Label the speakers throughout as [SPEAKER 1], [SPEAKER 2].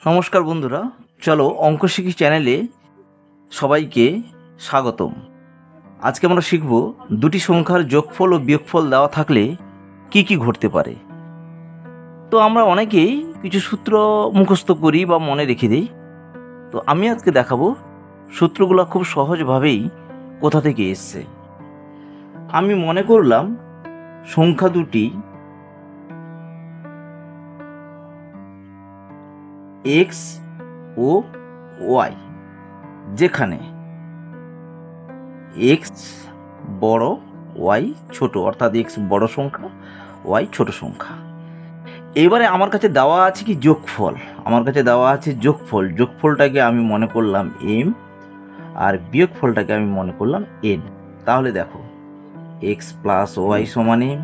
[SPEAKER 1] নমস্কার বন্ধুরা, চলো অঙ্ক শিখি চ্যানেলে সবাইকে স্বাগতম। আজকে আমরা শিখব দুটি সংখ্যার যোগফল ও বিয়োগফল দেওয়া থাকলে কি কি ঘটতে পারে। তো আমরা অনেকেই কিছু সূত্র মুখস্থ করি বা মনে রেখে দিই। তো আমি আজকে দেখাবো সূত্রগুলো খুব সহজভাবেই কোথা থেকে এসছে। আমি মনে করলাম সংখ্যা দুটি এক্স ও ওয়াই, যেখানে এক্স বড় ওয়াই ছোট, অর্থাৎ এক্স বড় সংখ্যা ওয়াই ছোট সংখ্যা। এবারে আমার কাছে দেওয়া আছে কি যোগফল, আমার কাছে দেওয়া আছে যোগফল। যোগফলটাকে আমি মনে করলাম এম আর বিয়োগফলটাকে আমি মনে করলাম এন। তাহলে দেখো, এক্স প্লাস ওয়াই সমান এম,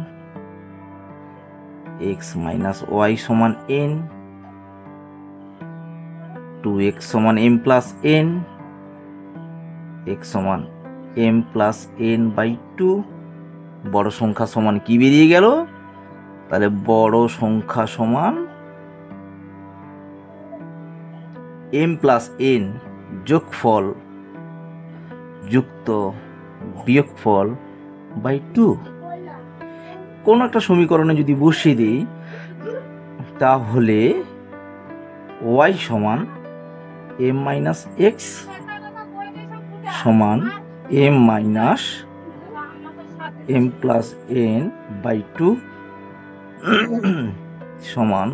[SPEAKER 1] এক্স মাইনাস ওয়াই সমান এন, 2x সমান m প্লাস n, x সমান m প্লাস n বাই 2। বড় সংখ্যা সমান কি বেরিয়ে গেল? তাহলে বড় সংখ্যা সমান m প্লাস n যোগফল যুক্ত বিয়োগফল বাই 2। কোন একটা সমীকরণে যদি বসিয়ে দিই, তাহলে y সমান m মাইনাস এক্স সমান m minus m plus n by 2 সমান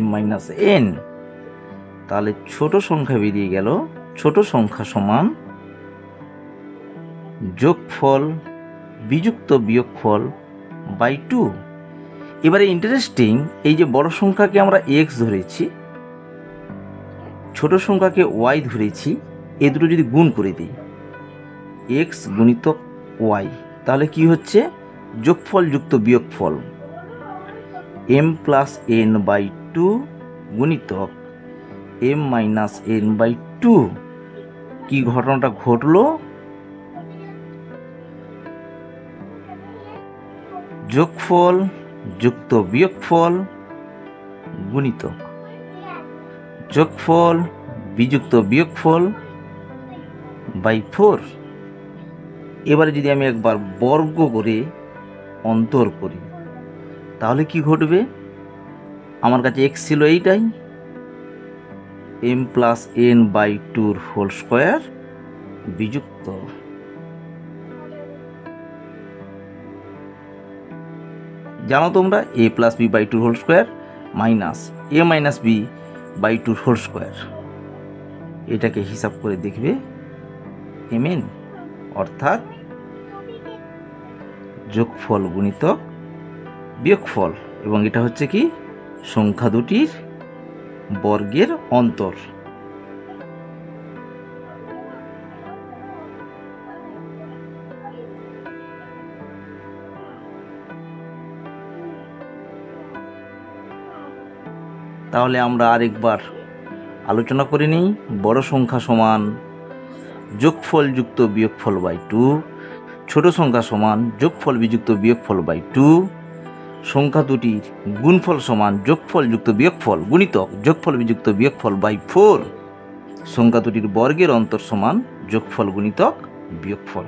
[SPEAKER 1] m মাইনাস n। তাহলে ছোট সংখ্যা বেরিয়ে গেল, ছোট সংখ্যা সমান যোগফল বিযুক্ত বিয়োগফল বাই 2। এবারে ইন্টারেস্টিং, এই যে বড় সংখ্যাকে আমরা এক্স ধরেছি, ছোট সংখ্যাকে ওয়াই ধরেছি, এই দুটো যদি গুণ করে দিই, এক্স গুণিতক ওয়াই, তাহলে কি হচ্ছে? যোগফল যুক্ত বিয়োগফল এম প্লাস এন বাই 2 গুণিতক এম মাইনাস এন বাই 2। কি ঘটনাটা ঘটলো? যোগফল যুক্ত বিয়োগফল গুণিতক যোগফল বিযুক্ত বিয়োগফল বাই 4। এবারে যদি আমি একবার বর্গ করে অন্তর করি, তাহলে কি ঘটবে? আমার কাছে এক্স ছিল এইটাই, M plus N by 2 whole square বিযুক্ত জানো তোমরা A plus B by 2 whole square minus A minus B by 2 whole square. এটাকে হিসাব করে দেখবে mn, অর্থাৎ যোগফল গুণিতক বিয়োগফল, এবং এটা হচ্ছে কি সংখ্যা দুটির বর্গের অন্তর। তাহলে আমরা আরেকবার আলোচনা করে নিই। বড় সংখ্যা সমান যোগফল যুক্ত বিয়োগফল বাই 2, ছোট সংখ্যা সমান যোগফল বিযুক্ত বিয়োগফল বাই 2, সংখ্যা দুটির গুণফল সমান যোগফল যুক্ত বিয়োগফল গুণিতক যোগফল বিযুক্ত বিয়োগফল বাই 4, সংখ্যা দুটির বর্গের অন্তর সমান যোগফল গুণিতক বিয়োগফল।